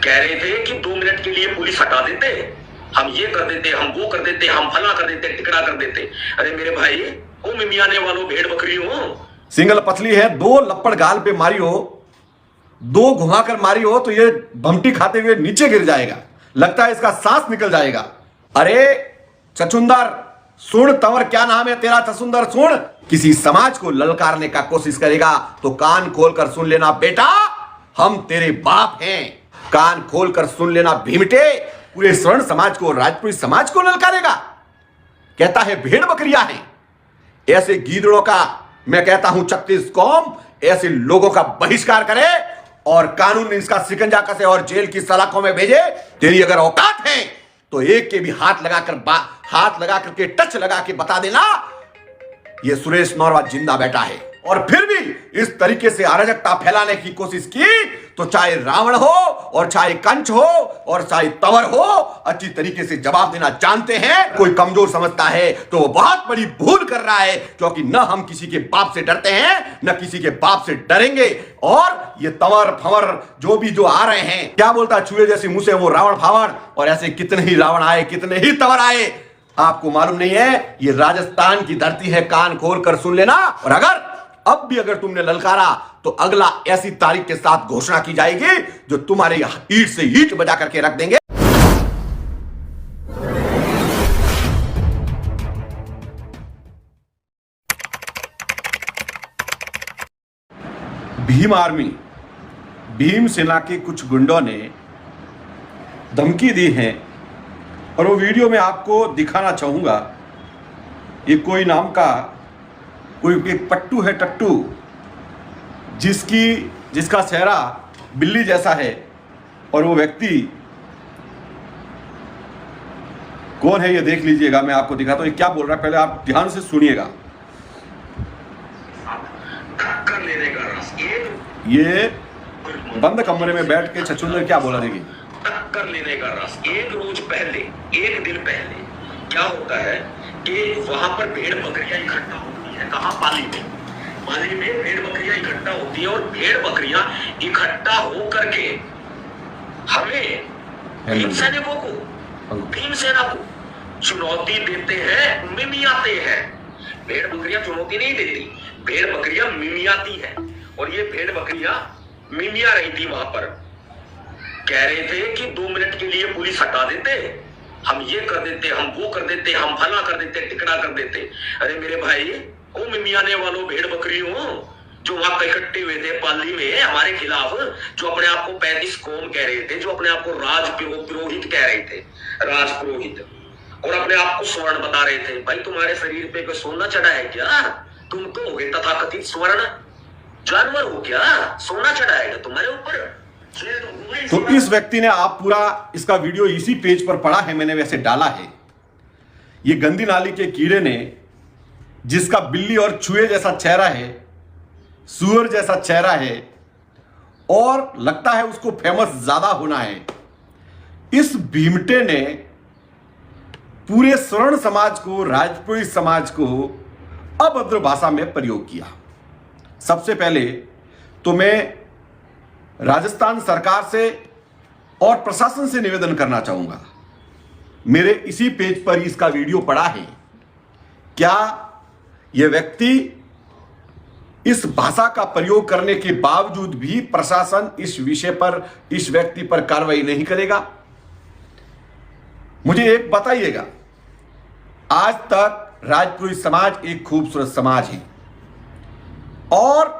कह रहे थे कि 2 मिनट के लिए पुलिस हटा देते, हम ये कर देते, हम वो कर देते, हम फला कर देते, टिकड़ा कर देते। अरे मेरे भाई, ओ मिमियाने वालों, भेड़ बकरी हो, सिंगल पतली है, 2 लपड़ गाल पे मारी हो, 2 घुमाकर मारी हो तो ये भमटी खाते हुए नीचे गिर जाएगा, लगता है इसका सांस निकल जाएगा। अरे चचुंदर सुन, तंवर क्या नाम है तेरा, चचुंदर सुन, किसी समाज को ललकारने का कोशिश करेगा तो कान खोलकर सुन लेना बेटा, हम तेरे बाप हैं। कान खोलकर सुन लेना भीमटे, पूरे स्वर्ण समाज को, राजपूत समाज को ललकारेगा। कहता है भेड़ बकरियां हैं। ऐसे गीदड़ों का मैं कहता हूं 36 कौम ऐसे लोगों का बहिष्कार करे और कानून इसका शिकंजा कसे और जेल की सलाखों में भेजे। तेरी अगर औकात है तो एक के भी हाथ लगा करके टच लगा के बता देना ये सुरेश नौरवा जिंदा बैठा है। और फिर भी इस तरीके से अराजकता फैलाने की कोशिश की तो चाहे रावण हो और चाहे कंच हो और चाहे तंवर हो, अच्छी तरीके से जवाब देना जानते हैं। कोई कमजोर समझता है तो वो बहुत बड़ी भूल कर रहा है, क्योंकि न हम किसी के बाप से डरते हैं न किसी के बाप से डरेंगे। और ये तंवर फंवर जो आ रहे हैं, क्या बोलता चूहे जैसी मुंह से वो रावण फावड़, और ऐसे कितने ही रावण आए, कितने ही तंवर आए, आपको मालूम नहीं है। ये राजस्थान की धरती है, कान खोल कर सुन लेना। और अब भी अगर तुमने ललकारा तो अगला ऐसी तारीख के साथ घोषणा की जाएगी जो तुम्हारे ईंट से ईंट बजा करके रख देंगे। भीम आर्मी, भीम सेना के कुछ गुंडों ने धमकी दी है और वो वीडियो में आपको दिखाना चाहूंगा। ये कोई नाम का कोई एक पट्टू है, टट्टू, जिसका चेहरा बिल्ली जैसा है। और वो व्यक्ति कौन है ये देख लीजिएगा, मैं आपको दिखाता हूँ ये क्या बोल रहा है, पहले आप ध्यान से सुनिएगा। ये बंद कमरे में बैठ के छछूंदर क्या बोला देखिए। टक्कर लेने का रस। एक रोज पहले, एक दिन पहले क्या होता है कि वहां पर भेड़ बकरियां इकट्ठा होती है। कहां? पाली में भेड़ बकरियां इकट्ठा होती है और भेड़ बकरियां इकट्ठा होकर के हमें भीम सैनिकों को, भीम सेना को चुनौती देते हैं, मिमियाते हैं। भेड़ बकरियां चुनौती नहीं देती, भेड़ बकरियां मिमियाती है। और ये भेड़ बकरियां मिमिया रही थी वहां पर। कह रहे थे कि 2 मिनट के लिए पुलिस हटा देते, हम ये कर देते, हम वो कर देते, हम फला कर देते, टिकड़ा कर देते। अरे मेरे भाई, ओ मिमियाने वालों, भेड़ बकरी हो, जो वहां इकट्ठे हुए थे पाली में हमारे खिलाफ, जो अपने आप को 35 कौम कह रहे थे, जो अपने आप को राज पुरोहित कह रहे थे, राज पुरोहित, और अपने आप को स्वर्ण बता रहे थे। भाई तुम्हारे शरीर पे कोई सोना चढ़ा है क्या? तुम तो हो गए तथाकथित स्वर्ण जानवर हो क्या? सोना चढ़ा है तुम्हारे ऊपर? तो इस व्यक्ति ने, आप पूरा इसका वीडियो इसी पेज पर पड़ा है, मैंने वैसे डाला है। ये गंदी नाली के कीड़े ने, जिसका बिल्ली और चूहे जैसा चेहरा है, सुअर जैसा चेहरा है और लगता है उसको फेमस ज्यादा होना है, इस भीमटे ने पूरे स्वर्ण समाज को, राजपूत समाज को अभद्र भाषा में प्रयोग किया। सबसे पहले तो मैं राजस्थान सरकार से और प्रशासन से निवेदन करना चाहूंगा, मेरे इसी पेज पर इसका वीडियो पड़ा है, क्या यह व्यक्ति इस भाषा का प्रयोग करने के बावजूद भी प्रशासन इस विषय पर, इस व्यक्ति पर कार्रवाई नहीं करेगा? मुझे एक बताइएगा। आज तक राजपूत समाज एक खूबसूरत समाज है और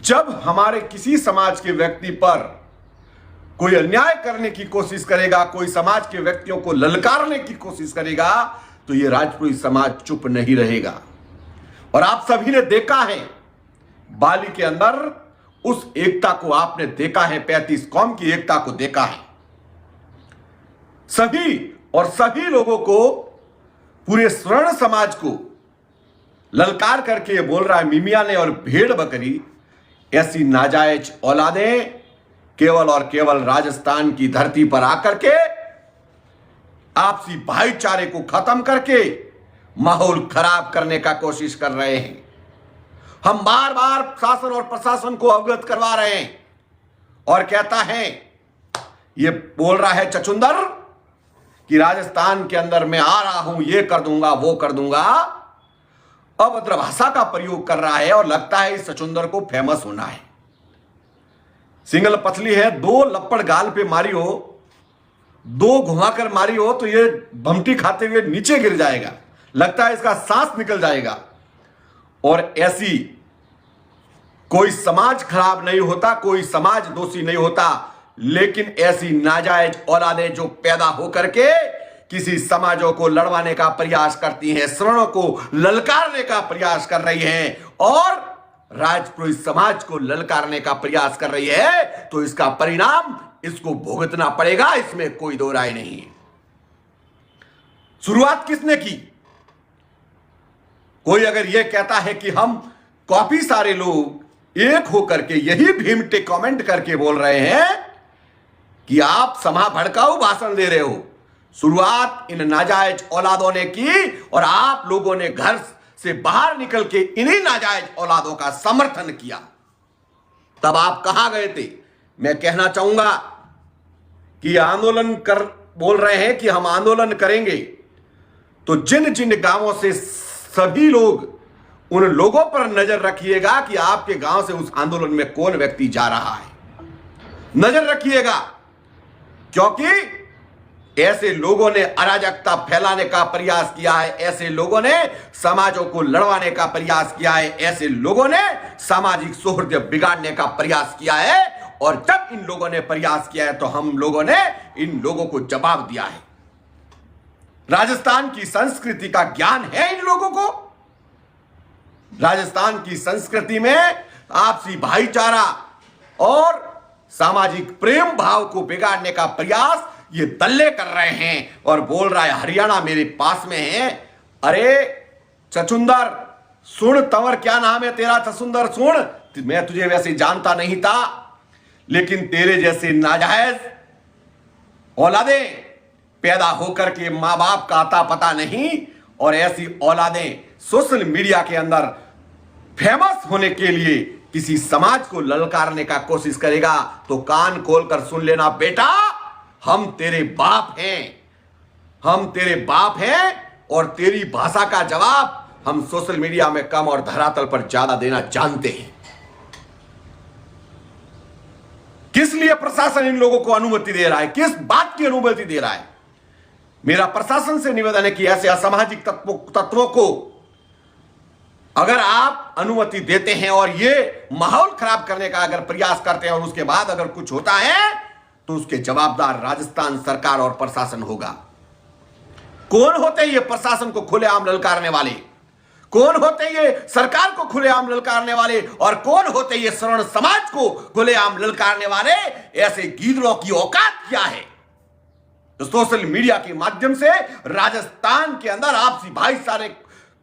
जब हमारे किसी समाज के व्यक्ति पर कोई अन्याय करने की कोशिश करेगा, कोई समाज के व्यक्तियों को ललकारने की कोशिश करेगा, तो यह राजपूत समाज चुप नहीं रहेगा। और आप सभी ने देखा है, बाली के अंदर उस एकता को आपने देखा है, 35 कौम की एकता को देखा है। सभी लोगों को, पूरे स्वर्ण समाज को ललकार करके ये बोल रहा है मिमियाने और भेड़ बकरी, ऐसी नाजायज औलादें केवल और केवल राजस्थान की धरती पर आकर के आपसी भाईचारे को खत्म करके माहौल खराब करने का कोशिश कर रहे हैं। हम बार बार शासन और प्रशासन को अवगत करवा रहे हैं और कहता है ये बोल रहा है चचुंदर कि राजस्थान के अंदर मैं आ रहा हूं, ये कर दूंगा, वो कर दूंगा। अभद्र भाषा का प्रयोग कर रहा है और लगता है इस चचुंदर को फेमस होना है। सिंगल पतली है, 2 लपड़ गाल पे मारी हो, 2 घुमाकर मारी हो तो ये भमटी खाते हुए नीचे गिर जाएगा, लगता है इसका सांस निकल जाएगा। और ऐसी कोई समाज खराब नहीं होता, कोई समाज दोषी नहीं होता, लेकिन ऐसी नाजायज औलादें जो पैदा होकर के किसी समाजों को लड़वाने का प्रयास करती हैं, श्रवणों को ललकारने का प्रयास कर रही हैं और राजपुरोहित समाज को ललकारने का प्रयास कर रही है, तो इसका परिणाम इसको भुगतना पड़ेगा, इसमें कोई दो राय नहीं। शुरुआत किसने की? कोई अगर यह कहता है कि हम काफी सारे लोग एक होकर के यही भीमटे कमेंट करके बोल रहे हैं कि आप समा भड़काऊ भाषण दे रहे हो, शुरुआत इन नाजायज औलादों ने की और आप लोगों ने घर से बाहर निकल के इन्हीं नाजायज औलादों का समर्थन किया। तब आप कहां गए थे? मैं कहना चाहूंगा कि आंदोलन कर बोल रहे हैं कि हम आंदोलन करेंगे, तो जिन जिन गांवों से सभी लोग, उन लोगों पर नजर रखिएगा कि आपके गांव से उस आंदोलन में कौन व्यक्ति जा रहा है, नजर रखिएगा, क्योंकि ऐसे लोगों ने अराजकता फैलाने का प्रयास किया है, ऐसे लोगों ने समाजों को लड़वाने का प्रयास किया है, ऐसे लोगों ने सामाजिक सौहार्द बिगाड़ने का प्रयास किया है। और जब इन लोगों ने प्रयास किया है तो हम लोगों ने इन लोगों को जवाब दिया है। राजस्थान की संस्कृति का ज्ञान है इन लोगों को। राजस्थान की संस्कृति में आपसी भाईचारा और सामाजिक प्रेम भाव को बिगाड़ने का प्रयास ये दल्ले कर रहे हैं। और बोल रहा है हरियाणा मेरे पास में है। अरे चचुंदर सुन, तंवर क्या नाम है तेरा? चचुंदर सुन, मैं तुझे वैसे जानता नहीं था, लेकिन तेरे जैसे नाजायज औलादें पैदा होकर के मां बाप का आता पता नहीं, और ऐसी औलादें सोशल मीडिया के अंदर फेमस होने के लिए किसी समाज को ललकारने का कोशिश करेगा तो कान खोलकर सुन लेना बेटा, हम तेरे बाप हैं, हम तेरे बाप हैं, और तेरी भाषा का जवाब हम सोशल मीडिया में कम और धरातल पर ज्यादा देना जानते हैं। किस लिए प्रशासन इन लोगों को अनुमति दे रहा है? किस बात की अनुमति दे रहा है? मेरा प्रशासन से निवेदन है कि ऐसे असामाजिक तत्वों को अगर आप अनुमति देते हैं और ये माहौल खराब करने का अगर प्रयास करते हैं और उसके बाद अगर कुछ होता है तो उसके जवाबदार राजस्थान सरकार और प्रशासन होगा। कौन होते ये प्रशासन को खुलेआम ललकारने वाले? कौन होते ये सरकार को खुलेआम ललकारने वाले? और कौन होते ये श्रवण समाज को खुलेआम ललकारने वाले? ऐसे गीदड़ों की औकात क्या है तो सोशल मीडिया के माध्यम से राजस्थान के अंदर आपसी भाईचारे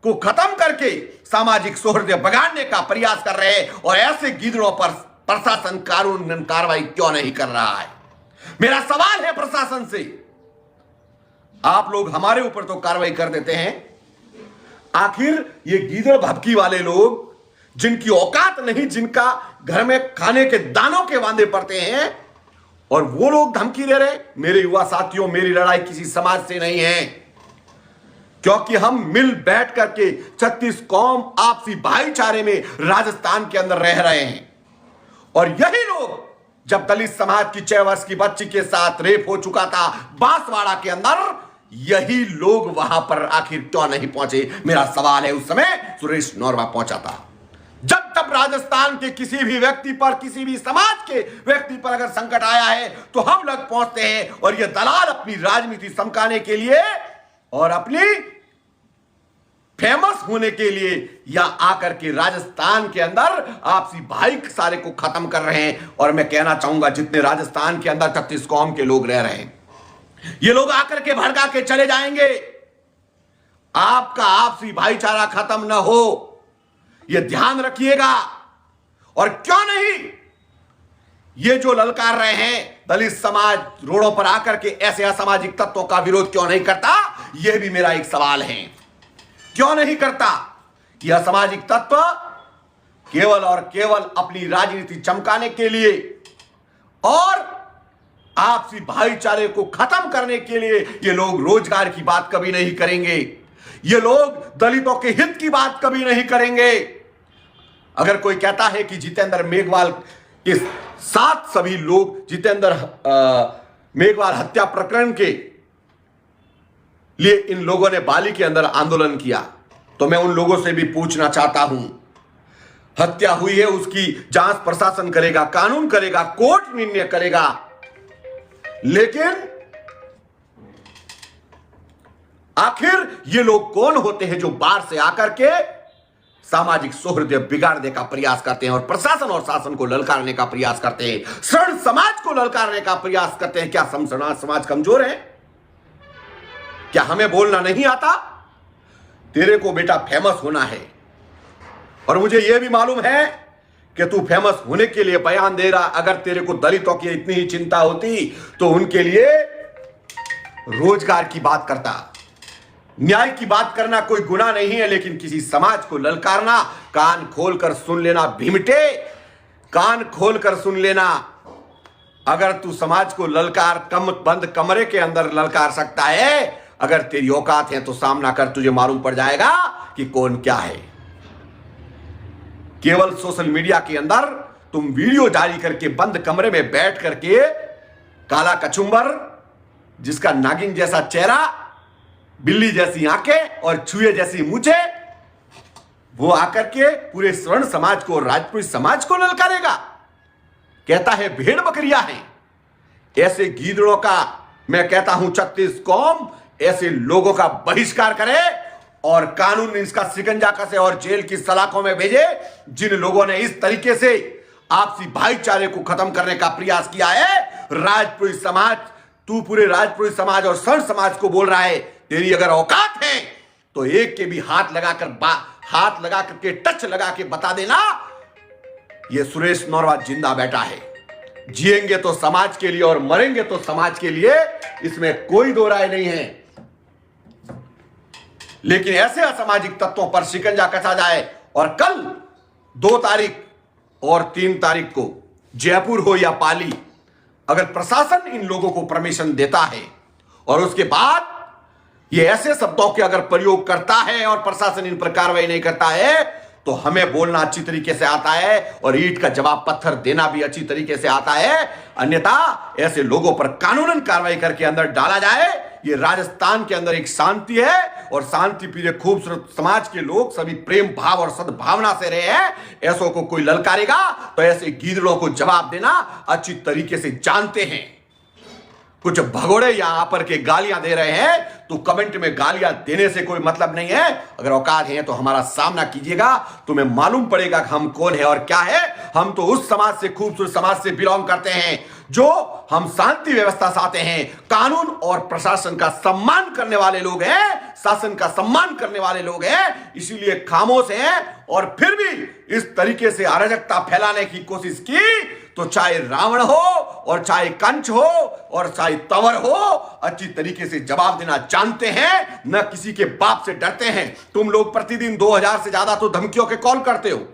को खत्म करके सामाजिक सौहार्द बिगाड़ने का प्रयास कर रहे हैं। और ऐसे गीदड़ों पर प्रशासन कानून कार्रवाई क्यों नहीं कर रहा है? मेरा सवाल है प्रशासन से। आप लोग हमारे ऊपर तो कार्रवाई कर देते हैं, आखिर ये गीदड़ भभकी वाले लोग जिनकी औकात नहीं, जिनका घर में खाने के दानों के वांदे पड़ते हैं, और वो लोग धमकी दे रहे? मेरे युवा साथियों, मेरी लड़ाई किसी समाज से नहीं है, क्योंकि हम मिल बैठ करके 36 कौम आपसी भाईचारे में राजस्थान के अंदर रह रहे हैं। और यही लोग, जब दलित समाज की 6 वर्ष की बच्ची के साथ रेप हो चुका था बांसवाड़ा के अंदर, यही लोग वहां पर आखिर क्यों नहीं पहुंचे? मेरा सवाल है। उस समय सुरेश नौरवा पहुंचा था। जब तब राजस्थान के किसी भी व्यक्ति पर, किसी भी समाज के व्यक्ति पर अगर संकट आया है तो हम लोग पहुंचते हैं, और ये दलाल अपनी राजनीति समकाने के लिए और अपनी फेमस होने के लिए या आकर के राजस्थान के अंदर आपसी भाईचारे को खत्म कर रहे हैं। और मैं कहना चाहूंगा, जितने राजस्थान के अंदर 36 कौम के लोग रह रहे हैं, ये लोग आकर के भड़का के चले जाएंगे। आपका आपसी भाईचारा खत्म ना हो, ये ध्यान रखिएगा। और क्यों नहीं ये जो ललकार रहे हैं दलित समाज रोडों पर आकर के, ऐसे असामाजिक तत्वों का विरोध क्यों नहीं करता? यह भी मेरा एक सवाल है। क्यों नहीं करता? कि असामाजिक तत्व केवल और केवल अपनी राजनीति चमकाने के लिए और आपसी भाईचारे को खत्म करने के लिए ये लोग रोजगार की बात कभी नहीं करेंगे, ये लोग दलितों के हित की बात कभी नहीं करेंगे। अगर कोई कहता है कि जितेंद्र मेघवाल के साथ सभी लोग जितेंद्र मेघवाल हत्या प्रकरण के लिए इन लोगों ने बाली के अंदर आंदोलन किया, तो मैं उन लोगों से भी पूछना चाहता हूं, हत्या हुई है उसकी जांच प्रशासन करेगा, कानून करेगा, कोर्ट निर्णय करेगा, लेकिन आखिर ये लोग कौन होते हैं जो बाहर से आकर के सामाजिक सौहार्द बिगाड़ने का प्रयास करते हैं और प्रशासन और शासन को ललकारने का प्रयास करते हैं, शरण समाज को ललकारने का प्रयास करते हैं। क्या समाज कमजोर है? क्या हमें बोलना नहीं आता? तेरे को बेटा फेमस होना है, और मुझे यह भी मालूम है कि तू फेमस होने के लिए बयान दे रहा। अगर तेरे को दलितों की इतनी ही चिंता होती तो उनके लिए रोजगार की बात करता। न्याय की बात करना कोई गुनाह नहीं है, लेकिन किसी समाज को ललकारना, कान खोलकर सुन लेना भीमटे, कान खोलकर सुन लेना। अगर तू समाज को ललकार बंद कमरे के अंदर ललकार सकता है, अगर तेरी औकात है तो सामना कर, तुझे मालूम पड़ जाएगा कि कौन क्या है। केवल सोशल मीडिया के अंदर तुम वीडियो जारी करके बंद कमरे में बैठ करके काला कचुंबर जिसका नागिन जैसा चेहरा, बिल्ली जैसी आंखें और चूहे जैसी मूंछे, वो आकर के पूरे स्वर्ण समाज को, राजपूत समाज को ललकारेगा। कहता है भेड़ बकरियां हैं। ऐसे गीदड़ों का मैं कहता हूं 36 कौम ऐसे लोगों का बहिष्कार करे और कानून इसका शिकंजा कसे और जेल की सलाखों में भेजे जिन लोगों ने इस तरीके से आपसी भाईचारे को खत्म करने का प्रयास किया है। राजपूत समाज, तू पूरे राजपूत समाज और स्वर्ण समाज को बोल रहा है, तेरी अगर औकात है तो एक के भी हाथ लगा करके टच लगा के बता देना, ये सुरेश नौरवा जिंदा बैठा है। जिएंगे तो समाज के लिए और मरेंगे तो समाज के लिए, इसमें कोई दो राय नहीं है। लेकिन ऐसे असामाजिक तत्वों पर शिकंजा कसा जाए और कल 2 तारीख और 3 तारीख को जयपुर हो या पाली, अगर प्रशासन इन लोगों को परमिशन देता है और उसके बाद ये ऐसे शब्दों के अगर प्रयोग करता है और प्रशासन इन पर कार्रवाई नहीं करता है, तो हमें बोलना अच्छी तरीके से आता है और ईंट का जवाब पत्थर देना भी अच्छी तरीके से आता है। अन्यथा ऐसे लोगों पर कानूनन कार्रवाई करके अंदर डाला जाए। ये राजस्थान के अंदर एक शांति है और शांति प्रिय खूबसूरत समाज के लोग सभी प्रेम भाव और सद्भावना से रहे हैं। ऐसों को कोई ललकारेगा तो ऐसे गीदड़ों को जवाब देना अच्छी तरीके से जानते हैं। कुछ भगोड़े यहां पर के गालियां दे रहे हैं, तो कमेंट में गालियां देने से कोई मतलब नहीं है। अगर औकात है तो हमारा सामना कीजिएगा, तुम्हें मालूम पड़ेगा कि हम कौन है और क्या है। हम तो उस समाज से, खूबसूरत समाज से बिलोंग करते हैं जो हम शांति व्यवस्था चाहते हैं, कानून और प्रशासन का सम्मान करने वाले लोग हैं, शासन का सम्मान करने वाले लोग हैं। इसीलिए खामोश हैं और फिर भी इस तरीके से अराजकता फैलाने की कोशिश की, तो चाहे रावण हो और चाहे कंस हो और चाहे तंवर हो, अच्छी तरीके से जवाब देना जानते हैं, न किसी के बाप से डरते हैं। तुम लोग प्रतिदिन 2000 से ज्यादा तो धमकियों के कॉल करते हो।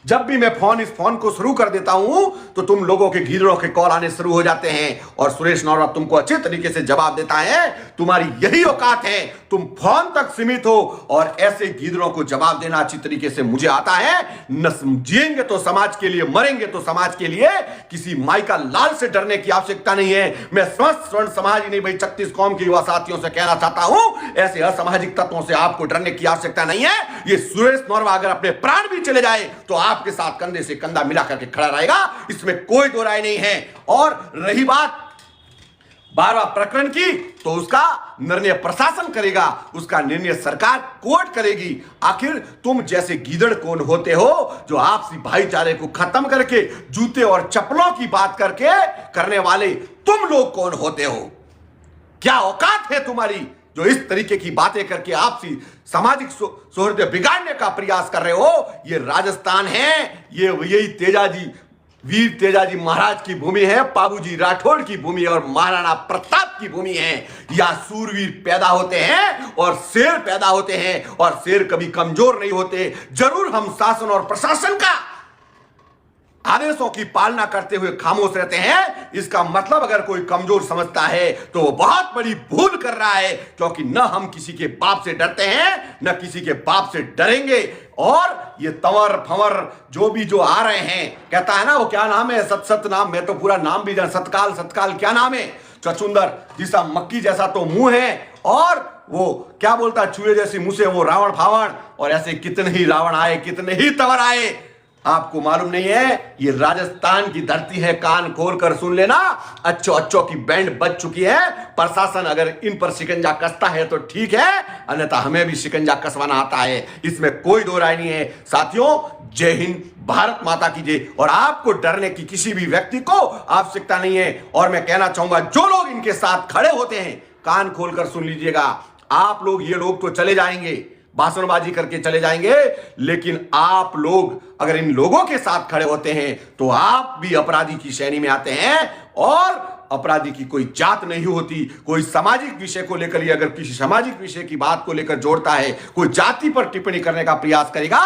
जब भी मैं इस फोन को शुरू कर देता हूं तो तुम लोगों के गीदड़ों के कॉल आने शुरू हो जाते हैं और सुरेश नौरवा तुमको अच्छे तरीके से जवाब देता है। तुम्हारी यही औकात है, तुम फोन तक सीमित हो और ऐसे गीदड़ों को जवाब देना अच्छी तरीके से मुझे आता है। न जिएंगे तो समाज के लिए, मरेंगे तो समाज के लिए। किसी माई का लाल से डरने की आवश्यकता नहीं है। मैं स्वस्थ स्वर्ण समाज ही नहीं भाई 36 कौम के युवा साथियों से कहना चाहता हूं, ऐसे असामाजिक तत्वों से आपको डरने की आवश्यकता नहीं है। ये सुरेश नौरवा अगर अपने प्राण भी चले जाए तो आपके साथ कंधे से कंधा मिला करके खड़ा रहेगा, इसमें कोई दो राय नहीं है। और रही बात 12वां प्रकरण की, तो उसका निर्णय प्रशासन करेगा, उसका निर्णय सरकार कोर्ट करेगी। आखिर तुम जैसे गीदड़ कौन होते हो जो आपसी भाईचारे को खत्म करके जूते और चप्पलों की बात करके करने वाले तुम लोग कौन होते हो? क्या औकात है तुम्हारी जो इस तरीके की बातें करके आपसी सामाजिक सौहार्द बिगाड़ने का प्रयास कर रहे हो? ये राजस्थान है, ये यही तेजाजी, वीर तेजाजी महाराज की भूमि है, बाबूजी राठौड़ की भूमि और महाराणा प्रताप की भूमि है। यहाँ सूरवीर पैदा होते हैं और शेर पैदा होते हैं और शेर कभी कमजोर नहीं होते। जरूर हम शासन और प्रशासन का आदेशों की पालना करते हुए खामोश रहते हैं, इसका मतलब अगर कोई कमजोर समझता है तो वो बहुत बड़ी भूल कर रहा है, क्योंकि न हम किसी के बाप से डरते हैं न किसी के बाप से डरेंगे। और ये तंवर फंवर जो आ रहे हैं, कहता है ना वो क्या नाम है, सत नाम, मैं तो पूरा नाम भी जान, सतकाल क्या नाम है, चचुंदर जिसा मक्की जैसा तो मुंह है, और वो क्या बोलता है, चूहे जैसी मुंह से वो रावण फावण, और ऐसे कितने ही रावण आए, कितने ही तंवर आए, आपको मालूम नहीं है। ये राजस्थान की धरती है, कान खोल कर सुन लेना। अच्छो की बैंड बज चुकी है। प्रशासन अगर इन पर शिकंजा कसता है तो ठीक है, अन्यथा हमें भी शिकंजा कसवाना आता है, इसमें कोई दो राय नहीं है। साथियों, जय हिंद, भारत माता की जय। और आपको डरने की किसी भी व्यक्ति को आवश्यकता नहीं है। और मैं कहना चाहूंगा, जो लोग इनके साथ खड़े होते हैं, कान खोलकर सुन लीजिएगा। आप लोग, ये लोग तो चले जाएंगे, भाषणबाजी करके चले जाएंगे, लेकिन आप लोग अगर इन लोगों के साथ खड़े होते हैं तो आप भी अपराधी की श्रेणी में आते हैं। और अपराधी की कोई जात नहीं होती। कोई सामाजिक विषय को लेकर, अगर किसी सामाजिक विषय की बात को लेकर जोड़ता है, कोई जाति पर टिप्पणी करने का प्रयास करेगा,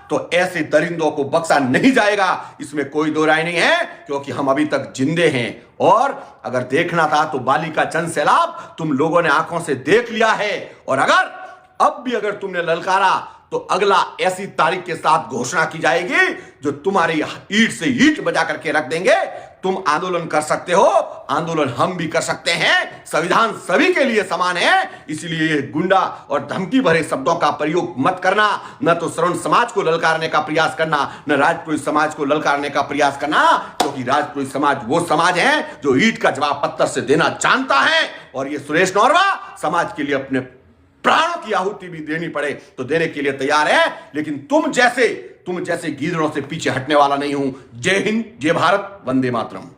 तो ऐसे दरिंदों को बख्शा नहीं जाएगा, इसमें कोई दो राय नहीं है, क्योंकि हम अभी तक जिंदे हैं। और अगर देखना था तो बाली का चंद सैलाब तुम लोगों ने आंखों से देख लिया है। और अगर अब भी अगर तुमने ललकारा तो अगला ऐसी तारीख के साथ घोषणा की जाएगी जो तुम्हारी ईंट से ईंट बजा करके रख देंगे। तुम आंदोलन कर सकते हो, आंदोलन हम भी कर सकते हैं। संविधान सभी के लिए समान है, इसलिए गुंडा और धमकी भरे शब्दों का प्रयोग मत करना। न तो श्रवण समाज को ललकारने का प्रयास करना, न राजपुरोहित समाज को ललकारने का प्रयास करना, क्योंकि राजपुरोहित समाज वो समाज है जो ईंट का जवाब पत्थर से देना जानता है। और ये सुरेश नौरवा समाज के लिए अपने प्राणों की आहुति भी देनी पड़े तो देने के लिए तैयार है। लेकिन तुम जैसे गीदड़ों से पीछे हटने वाला नहीं हूं। जय हिंद, जय भारत, वंदे मातरम।